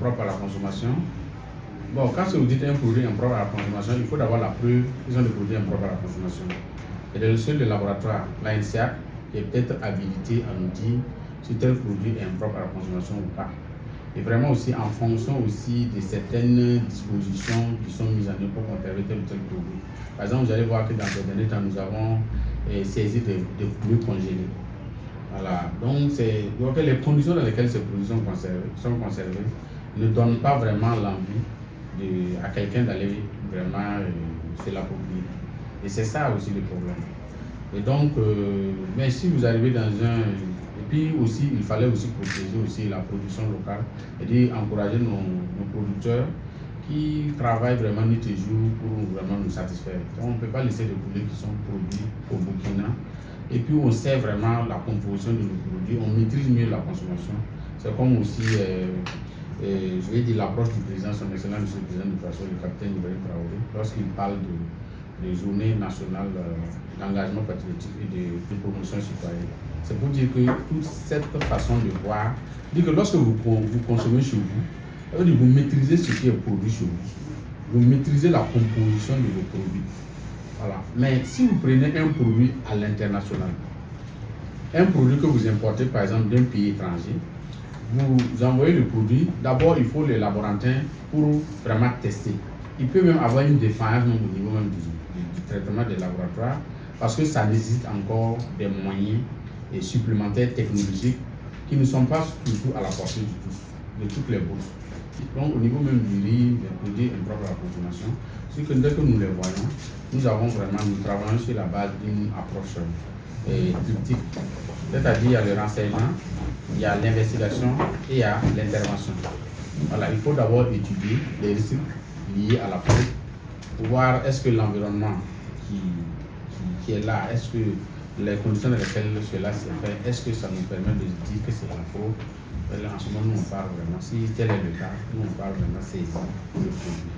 impropre à la consommation. Bon, quand vous dites un produit impropre à la consommation, il faut d'abord la preuve qu'ils ont des produits impropres à la consommation. Et dans le seul laboratoire, l'ANSEAC, qui est peut-être habilité à nous dire si tel produit est impropre à la consommation ou pas. Et vraiment aussi en fonction aussi de certaines dispositions qui sont mises en œuvre pour conserver tel ou tel produit. Par exemple, vous allez voir que dans ces derniers temps, nous avons saisi des produits congelés. Voilà. Donc, les conditions dans lesquelles ces produits sont conservés ne donnent pas vraiment l'envie à quelqu'un d'aller vraiment se l'approprier. Et c'est ça aussi le problème. Et donc, mais si vous arrivez dans un... Et puis aussi, il fallait aussi protéger aussi la production locale et encourager nos producteurs qui travaillent vraiment nuit et jour pour vraiment nous satisfaire. Donc, on ne peut pas laisser des produits qui sont produits au Burkina. Et puis, on sait vraiment la composition de nos produits, on maîtrise mieux la consommation. C'est comme aussi, je vais dire, l'approche du président, son excellent monsieur le président du Faso, le capitaine Ibrahim Traoré, lorsqu'il parle de journée nationale d'engagement patriotique et de promotion citoyenne. C'est pour dire que toute cette façon de voir, dit que lorsque vous consommez chez vous, vous maîtrisez ce qui est produit chez vous. Vous maîtrisez la composition de vos produits. Voilà. Mais si vous prenez un produit à l'international, un produit que vous importez par exemple d'un pays étranger, vous envoyez le produit, d'abord il faut les laborantins pour vraiment tester. Il peut même avoir une défaillance au niveau même du traitement des laboratoires parce que ça nécessite encore des moyens supplémentaires technologiques qui ne sont pas toujours à la portée de toutes les bourses. Donc au niveau même du riz, des produits impropres à la consommation, c'est que dès que nous les voyons, nous travaillons sur la base d'une approche triptyque. C'est-à-dire il y a le renseignement, il y a l'investigation et il y a l'intervention. Voilà, il faut d'abord étudier les risques liés à la fraude pour voir est-ce que l'environnement qui est là, est-ce que les conditions dans lesquelles cela s'est fait, est-ce que ça nous permet de dire que c'est la fraude. En ce moment, nous on parle vraiment, si tel est le cas, nous on parle vraiment saisir le produit.